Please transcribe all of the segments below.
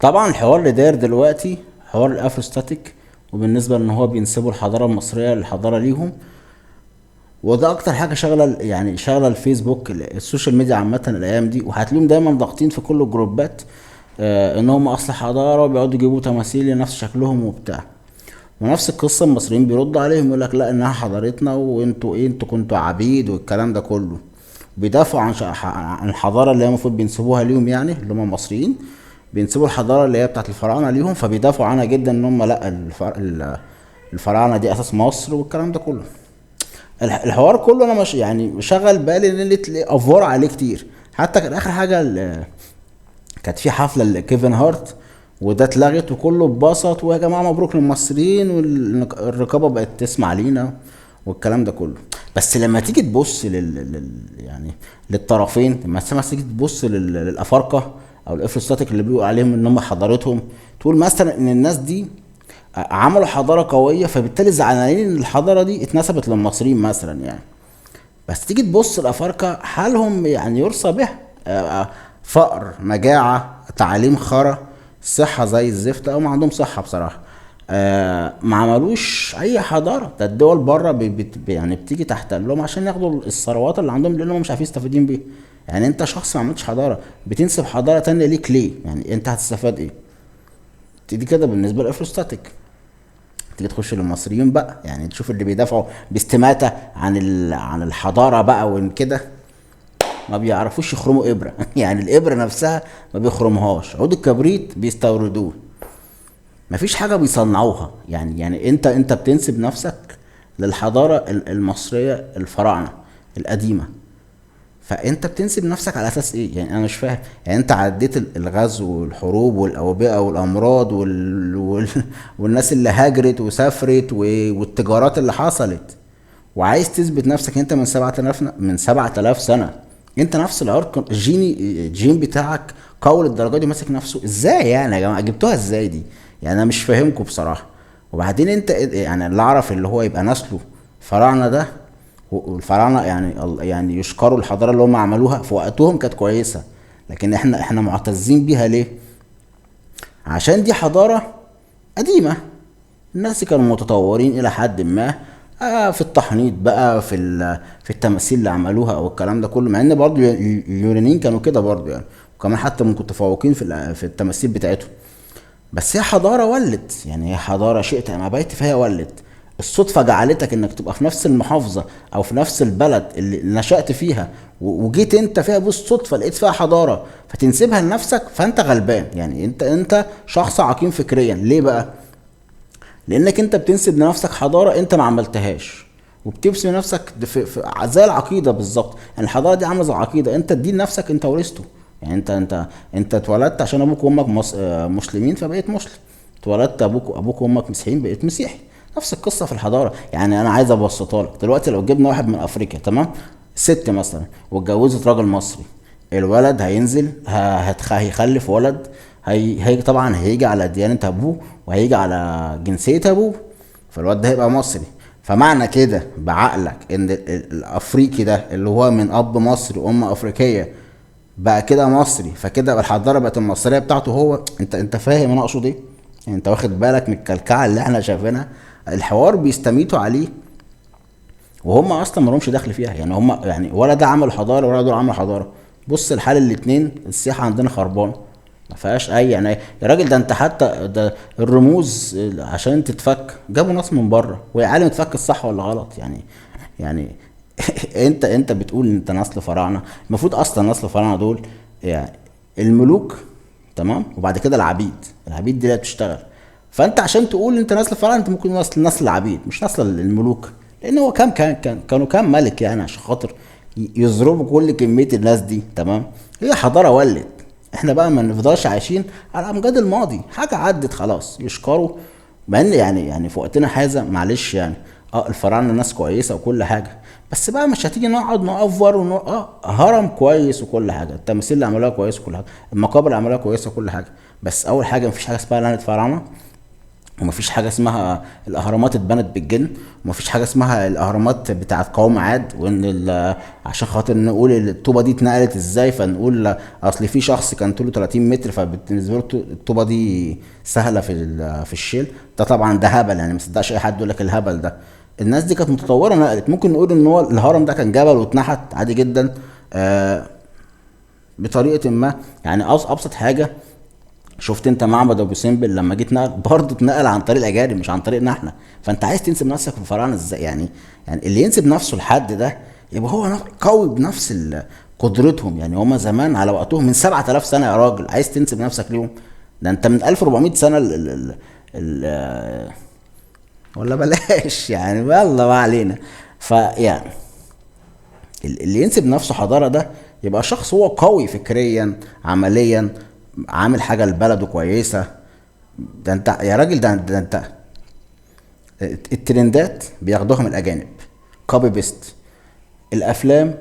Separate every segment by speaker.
Speaker 1: طبعا الحوار اللي داير دلوقتي حوار الافروستاتيك، وبالنسبه ان هو بينسبوا الحضاره المصريه للحضاره ليهم. وده اكتر حاجه شغله، يعني شغله الفيسبوك، السوشيال ميديا عامه الايام دي، وهتلاقيهم دايما ضاغطين في كل الجروبات. ان هم اصل حضاره، وبيقعدوا يجيبوا تماثيل لنفس شكلهم وبتاع. ونفس القصه المصريين بيردوا عليهم، يقول لك لا انها حضارتنا، وانتوا ايه، انتوا كنتوا عبيد والكلام ده كله. بيدافعوا عن الحضاره اللي هي المفروض بينسبوها ليهم، يعني اللي هم المصريين. بينسبوا الحضاره اللي هي بتاعت الفراعنه ليهم، فبيدافعوا عنها جدا، ان هم لا الفراعنه دي اساس مصر والكلام ده كله. الحوار كله انا مش يعني مشغل بالي ان اللي افور عليه كتير. حتى كان اخر حاجه كانت في حفله لكيفن هارت، وده اتلغت وكله اتبسط، ويا جماعه مبروك للمصريين، والرقابه بقت تسمع لينا والكلام ده كله. بس لما تيجي تبص يعني للطرفين، لما تيجي تبص للافارقه او الافرستاتيك اللي بيقولوا عليهم ان هم حضارتهم، تقول مثلا ان الناس دي عملوا حضاره قويه، فبالتالي زعلانين ان الحضاره دي اتنسبت للمصريين مثلا يعني. بس تيجي تبص الافارقه حالهم يعني يرثى به. فقر، مجاعه، تعليم خرا، صحه زي الزفت، او ما عندهم صحه بصراحه. ما عملوش اي حضاره. ده الدول بره يعني بتيجي تحتلهم عشان ياخدوا الثروات اللي عندهم، لانهم مش عارفين يستفيدين بيها. يعني انت شخص ما عملتش حضاره، بتنسب حضاره تانية ليك ليه؟ يعني انت هتستفاد ايه؟ دي كده بالنسبه للافروستاتيك. تيجي تخش للمصريين بقى، يعني تشوف اللي بيدافعوا باستماتة عن الحضارة بقى وان كده، ما بيعرفوش يخرموا ابرة. يعني الابرة نفسها ما بيخرموهاش، عود الكبريت بيستوردوه، مفيش حاجة بيصنعوها. يعني انت بتنسب نفسك للحضارة المصرية الفراعنة القديمة. فانت بتنسب نفسك على اساس ايه؟ يعني انا مش فاهم. يعني انت عديت الغزو والحروب والاوبئه والامراض والناس اللي هاجرت وسافرت والتجارات اللي حصلت، وعايز تثبت نفسك انت من 7000 من 7000 سنه. انت نفس العرق الجيني، الجين بتاعك قوي للدرجه دي، ماسك نفسه ازاي؟ يعني يا جماعه جبتوها ازاي دي؟ يعني انا مش فاهمكم بصراحه. وبعدين انت يعني اللي اعرف اللي هو يبقى نسله فراعنه ده، والفراعنه يعني يشكروا الحضاره اللي هم عملوها في وقتهم كانت كويسه. لكن احنا معتزين بيها ليه؟ عشان دي حضاره قديمه. الناس كانوا متطورين الى حد ما. في التحنيط بقى، في التماثيل اللي عملوها او الكلام ده كله، مع ان برضو اليونانيين كانوا كده برضو يعني. وكمان حتى متفوقين في التماثيل بتاعتهم. بس هي حضارة ولت، يعني هي حضارة شئت أم أبيت فهي ولت. الصدفة جعلتك انك تبقى في نفس المحافظة او في نفس البلد اللي نشأت فيها، وجيت انت فيها بالصدفة لقيت فيها حضارة فتنسبها لنفسك، فانت غلبان. يعني انت شخص عقيم فكريا. ليه بقى؟ لانك انت بتنسب لنفسك حضارة انت ما عملتهاش، وبترسم نفسك زي العقيدة بالظبط. يعني الحضارة دي عاملة زي العقيدة، انت الدين نفسك انت ورثته. يعني انت اتولدت عشان ابوك وامك مسلمين فبقيت مسلم. اتولدت ابوك وامك مسيحيين بقيت مسيحي. نفس القصة في الحضارة. يعني انا عايز ابسطها لك دلوقتي. لو جبنا واحد من افريقيا، تمام، ست مثلا، واتجوزت راجل مصري، الولد هينزل هيخلف ولد. هي طبعا هيجي على ديانة ابوه، وهيجي على جنسية ابوه، فالواد ده هيبقى مصري. فمعنى كده بعقلك ان الافريقي ده اللي هو من اب مصري وام افريقية بقى كده مصري، فكده بقى الحضارة بقت المصرية بتاعته هو. انت فاهم انا اقصد ايه؟ يعني انت واخد بالك من الكلكعة اللي احنا شايفينها؟ الحوار بيستميتوا عليه، وهم اصلا ما لهمش دخل فيها. يعني هم يعني ولا ده عمل حضاره ولا دول عمل حضاره. بص الحال الاتنين، السياحه عندنا خربان، ما فيهاش اي يعني. يا راجل ده انت حتى ده الرموز عشان تتفك جابوا ناس من بره، ويا عالم تفك الصح ولا غلط يعني. انت بتقول ان انت نسل فراعنه. المفروض اصلا نسل فراعنه دول يعني الملوك، تمام، وبعد كده العبيد دي اللي بتشتغل. فانت عشان تقول انت نسل فراعنه، انت ممكن نسل العبيد مش نسل الملوك. لان هو كانوا كام ملك يعني عشان خاطر يضربوا كل كميه الناس دي، تمام. هي حضاره ولت. احنا بقى ما نفضلش عايشين على امجاد الماضي، حاجه عدت خلاص يشكروا. مع ان يعني في وقتنا هذا معلش يعني، الفراعنه ناس كويسه وكل حاجه. بس بقى مش هتيجي نقعد نأفور هرم كويس وكل حاجه، التماثيل اللي عملوها كويس وكل حاجه، المقابر اللي عملوها كويسه وكل حاجه. بس اول حاجه مفيش حاجه اسمها لعنه فراعنه. ومفيش حاجه اسمها الاهرامات اتبنت بالجن، ومفيش حاجه اسمها الاهرامات بتاعت قوم عاد، وان عشان خاطر نقول الطوبه دي اتنقلت ازاي فنقول اصل في شخص كان طوله 30 متر فبالنسبه له الطوبه دي سهله في الشيل. ده طبعا ده هبل، يعني ما تصدقش اي حد يقول لك الهبل ده. الناس دي كانت متطوره نقلت. ممكن نقول ان هو الهرم ده كان جبل واتنحت عادي جدا بطريقه ما. يعني ابسط حاجه، شفت انت معبد ابو سمبل لما جيت نقل برضه اتنقل عن طريق الاجانب مش عن طريقنا احنا. فانت عايز تنسب نفسك في الفراعنه ازاي يعني؟ يعني اللي ينسب نفسه لحد ده يبقى هو قوي بنفس قدرتهم. يعني هما زمان على وقتهم من 7000 سنه يا راجل، عايز تنسب نفسك ليهم؟ ده انت من 1400 سنه ال ولا بلاش يعني، يلا ما علينا. فيعني اللي ينسب نفسه حضارة ده يبقى شخص هو قوي فكريا عمليا، عامل حاجة لبلده كويسة. ده انت يا راجل، ده انت الترندات بياخدوها من الأجانب كوبي بيست. الأفلام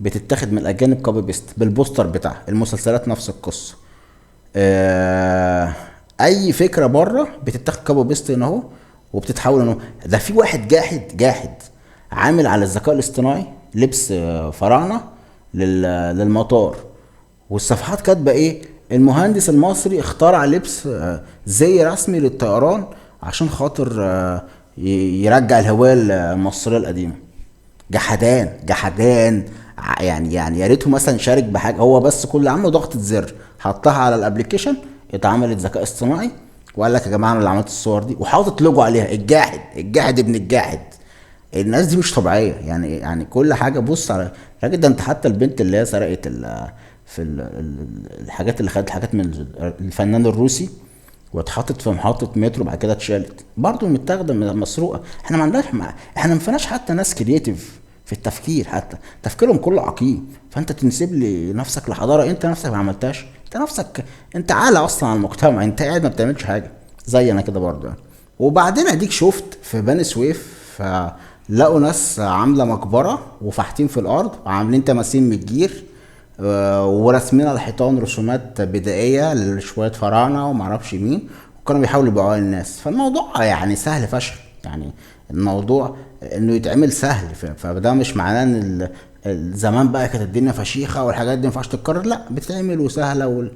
Speaker 1: بتتاخد من الأجانب كوبي بيست بالبوستر بتاعها. المسلسلات نفس القصة. أي فكرة بره بتتاخد كوبي بيست هنا أهو، وبتتحول انه ده في واحد جاحد عامل على الذكاء الاصطناعي لبس فراعنه للمطار، والصفحات كاتبه ايه؟ المهندس المصري اخترع لبس زي رسمي للطيران عشان خاطر يرجع الهوية المصرية القديمة. جحدان. يعني يا ريته مثلا شارك بحاجة، هو بس كل اللي عمله ضغطة زر حطها على الابليكيشن، اتعملت ذكاء اصطناعي، وقال لك يا جماعة انا اللي عملت الصور دي، وحاطط لوجو عليها الجاحد ابن الجاحد. الناس دي مش طبيعيه يعني كل حاجه. بص على الراجل ده، انت حتى البنت اللي هي سرقت الحاجات اللي خدت حاجات من الفنان الروسي واتحطت في محطه مترو بعد كده اتشالت برضه متاخده مسروقه. احنا ما عندناش احنا ما فيناش حتى ناس كرييتيف في التفكير، حتى تفكيرهم كله عقيم. فانت تنسب لي نفسك لحضاره انت نفسك ما عملتهاش؟ انت نفسك انت عالة اصلا على المجتمع، انت قاعد ما بتعملش حاجه زي انا كده برضه يعني. وبعدين اديك شفت في بني سويف فلقوا ناس عامله مقبره وفاحتين في الارض وعاملين تماثيل من الجير، وراسمين على الحيطان رسومات بدائيه لشويه فراعنه ومعرفش مين، وكانوا بيحاولوا يبيعوها للناس. فالموضوع يعني سهل فشخ يعني. الموضوع انه يتعمل سهل، فده مش معناه ان زمان بقى كانت الدنيا فشيخه والحاجات دي ما ينفعش تتكرر. لا، بتتعمل وسهله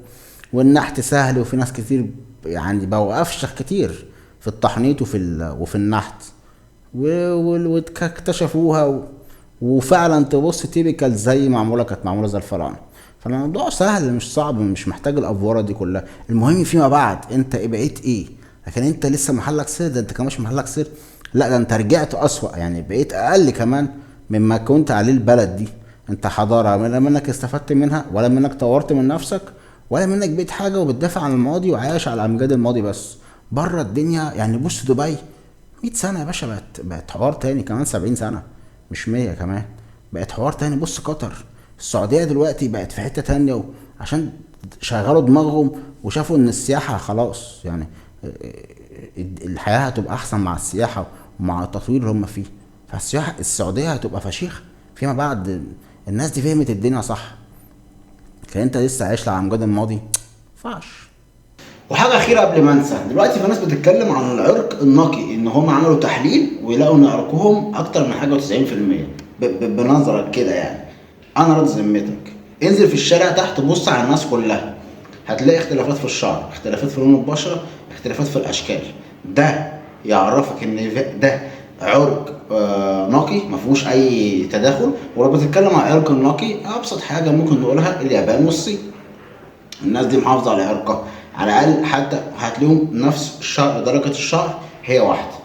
Speaker 1: والنحت سهل، وفي ناس كتير يعني بقوا افشخ كتير في التحنيط وفي النحت واكتشفوها وفعلا تبص تيبيكال زي معموله، كانت معموله زي الفراعنه. فالموضوع سهل مش صعب، مش محتاج الافوره دي كلها. المهم فيما بعد انت ايه بقيت ايه. لكن انت لسه محلك سر، ده انت كمان مش محلك سر، لا ده انت رجعت اسوأ، يعني بقيت اقل كمان مما كنت عليه البلد دي. انت حضاره لا منك استفدت منها، ولا منك طورت من نفسك، ولا منك بقيت حاجه وبتدافع عن الماضي وعايش على امجاد الماضي بس. بره الدنيا يعني بص دبي 100 سنة يا باشا بقت حوار تاني، كمان 70 سنة مش 100 كمان، بقت حوار تاني. بص قطر، السعودية دلوقتي بقت في حتة تانية عشان شغلوا دماغهم وشافوا ان السياحة خلاص يعني الحياة هتبقى احسن مع السياحة ومع التطوير اللي هم فيه. فالسياحة السعودية هتبقى فشيخ فيما بعد. الناس دي فهمت الدنيا صح. كان انت لسه عايش على امجاد الماضي فعش. وحاجة أخيرة قبل ما أنسى، دلوقتي في ناس بتتكلم عن العرق النقي، إن هم عملوا تحليل ويلاقوا إن عرقهم أكتر من حاجة و90%. بنظرك كده يعني، أنا راضي ذمتك. انزل في الشارع تحت بص على الناس كلها، هتلاقي اختلافات في الشعر، اختلافات في لون البشرة، اختلافات في الأشكال. ده يعرفك إن ده عرق نقي مفيهوش أي تداخل. ولو بتتكلم عن العرق النقي، أبسط حاجة ممكن نقولها اليابان والصين. الناس دي محافظة على عرقها، على الأقل حتى هتلاقيهم نفس الشعر، درجة الشعر هي واحدة،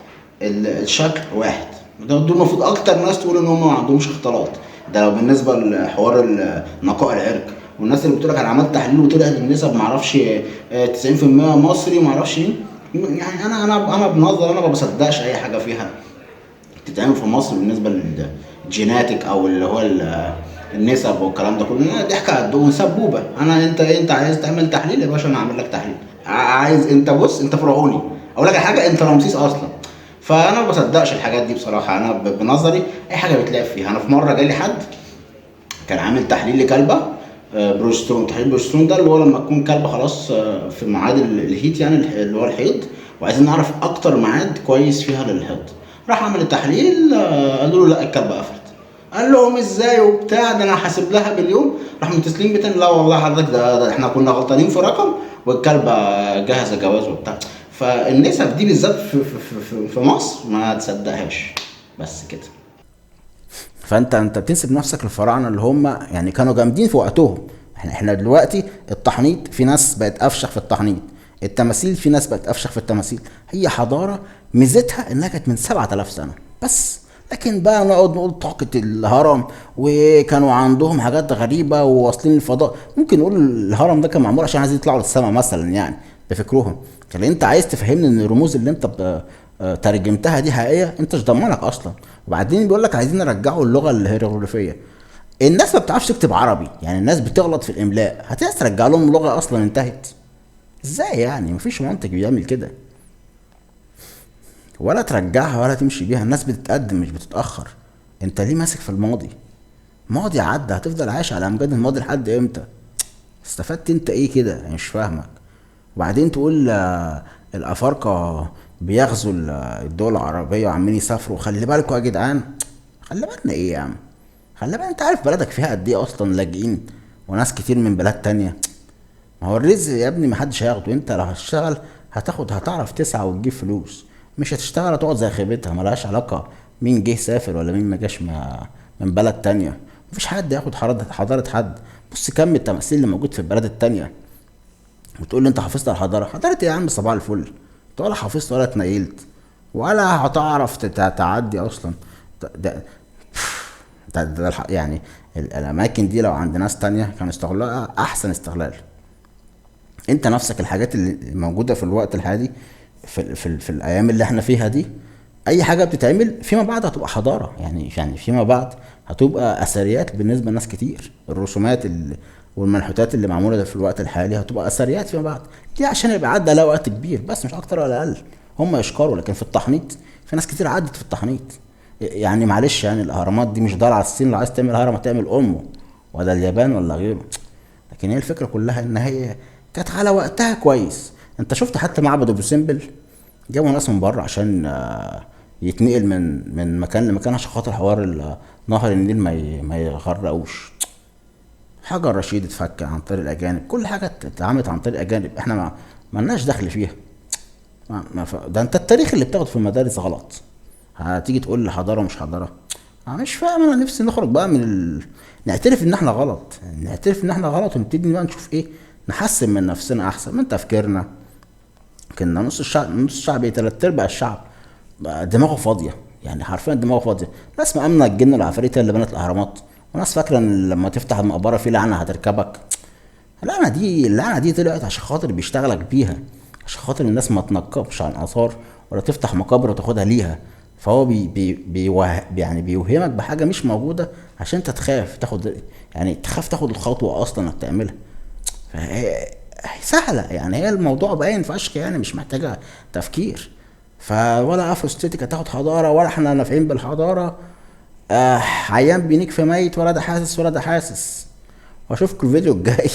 Speaker 1: الشكل واحد. دول المفروض أكتر ناس تقول إن هم ما عندهمش اختلاط. ده لو بالنسبة لحوار نقاء العرق. والناس اللي بتقولك أنا عملت تحليل وطلعت النسب معرفش 90% مصري معرفش ايه، يعني أنا بنظر أنا ما بصدقش أي حاجة فيها تتعمل في مصر بالنسبة للجيناتيك أو اللي هو النسب والكلام ده كله. ضحك على الدهون سبوبه. انت عايز تعمل تحليل يا باشا، انا اعمل لك تحليل. عايز انت بص انت فرعوني، اقول لك حاجه انت رمسيس اصلا. فانا ما بصدقش الحاجات دي بصراحه. انا بنظري اي حاجه بتلاقي فيها. انا في مره جالي حد كان عامل تحليل لكلبه بروجسترون، تحليل بروجسترون ده اللي هو لما تكون كلبة خلاص في ميعاد الهيت، يعني اللي هو الحيض، وعايزين نعرف اكتر ميعاد كويس فيها للحيض. راح عمل التحليل، قالوا له لا الكلبة قفلت. قال لهم ازاي وبتاع، ده انا حاسب لها باليوم. راح متصلين بتاني، لا والله حضرتك ده احنا كنا غلطانين في رقم، والكلبة جاهزة جواز وبتاع. فالنسب دي بالذات في مصر ما تصدقهاش، بس كده. فانت بتنسب نفسك للفراعنه اللي هم يعني كانوا جامدين في وقتهم. احنا دلوقتي التحنيط في ناس بقت افشخ في التحنيط، التماثيل في ناس بقت افشخ في التماثيل. هي حضاره ميزتها انها كانت من 7000 سنه بس. لكن بقى نقعد نقول طاقة الهرم، وكانوا عندهم حاجات غريبة وواصلين الفضاء. ممكن نقول الهرم ده كان معمول عشان عايزين يطلعوا للسماء مثلا، يعني بفكرهم. لكن انت عايز تفهمني ان الرموز اللي انت ترجمتها دي حقيقية؟ انت مش ضمنك اصلا. وبعدين بيقول لك عايزين نرجعوا اللغة الهيروغليفية. الناس ما بتعرفش تكتب عربي، يعني الناس بتغلط في الاملاء، هتعرف ترجع لهم لغة اصلا انتهت؟ ازاي يعني؟ مفيش منطق بيعمل كده. ولا ترجعها ولا تمشي بيها، الناس بتتقدم مش بتتأخر. انت ليه ماسك في الماضي؟ ماضي عدى، هتفضل عايش على امجاد الماضي لحد امتى؟ استفدت انت ايه كده؟ يعني مش فاهمك. وبعدين تقول الافارقه بيغزوا الدول العربيه وعمالين يسافروا. خلي بالكوا يا جدعان. خلي بالنا ايه يا عم؟ خلي بالك، انت عارف بلدك فيها قد ايه اصلا لاجئين وناس كتير من بلاد تانية. ما هو الرزق يا ابني محدش هياخده. انت لو هتشتغل هتعرف تسعى وتجيب فلوس. مش هتشتغل هتقعد زي خيبتها، ملهاش علاقة مين جه سافر ولا مين ما جاش من بلد تانية. مفيش حد ياخد حضارة حد. بص كم التماثيل اللي موجود في البلاد التانية، وتقول لي انت حافظت على الحضارة. حضارة ايه يا عم؟ صباح الفل. انت ولا حافظت ولا اتنيلت ولا هتعرف تعدي اصلا. ده, ده, يعني الاماكن دي لو عند ناس تانية كانوا استغلوها احسن استغلال. انت نفسك الحاجات اللي موجوده في الوقت الحالي، في الايام اللي احنا فيها دي، اي حاجه بتتعمل فيما بعد هتبقى حضاره. يعني فيما بعد هتبقى اثريات بالنسبه لناس كتير. الرسومات والمنحوتات اللي معموله ده في الوقت الحالي هتبقى اثريات فيما بعد. دي عشان يبقى عدى عليها وقت كبير بس، مش اكتر ولا اقل. هم يشكروا. لكن في التحنيط في ناس كتير عدت في التحنيط. يعني معلش، يعني الاهرامات دي مش ضالعه الصين. لو عايز تعمل هرم هتعمل امه، ولا اليابان ولا غيره. لكن هي الفكره كلها ان هي كانت على وقتها كويس. انت شفت حتى معبد ابو سمبل؟ جابوا ناس من بره عشان يتنقل من مكان لمكان عشان خاطر حوار نهر النيل ما يغرقوش. حجر رشيد اتفك عن طريق الاجانب. كل حاجه اتعملت عن طريق الاجانب. احنا ما لناش دخل فيها. ده انت التاريخ اللي بتاخده في المدارس غلط. هتيجي تقول لي حضاره ومش حضاره؟ انا مش فاهم. انا نفسي نخرج بقى نعترف ان احنا غلط. نعترف ان احنا غلط ونبتدي بقى نشوف ايه نحسن من نفسنا احسن من تفكيرنا. كنا نص الشعب ايه، تلات ارباع الشعب بقى دماغه فاضيه. يعني حرفيا دماغه فاضيه. ناس مأمنة الجن والعفاريت هي اللي بنت الاهرامات، وناس فاكره ان لما تفتح المقبره في لعنه هتركبك. اللعنه دي طلعت عشان خاطر بيشتغلك بيها، عشان خاطر الناس ما تنقبش عن اثار ولا تفتح مقابر وتاخدها ليها. فهو يعني بيوهمك بحاجه مش موجوده عشان انت تخاف تاخد الخطوه اصلا انك تعملها. فهي سهله. يعني هي الموضوع باين فشخ، يعني مش محتاجه تفكير. فولا افروستيتيك هتاخد حضاره، ولا احنا نافعين بالحضاره. عيان بينيك في ميت، ولا ده حاسس ولا ده حاسس. واشوفكم الفيديو الجاي.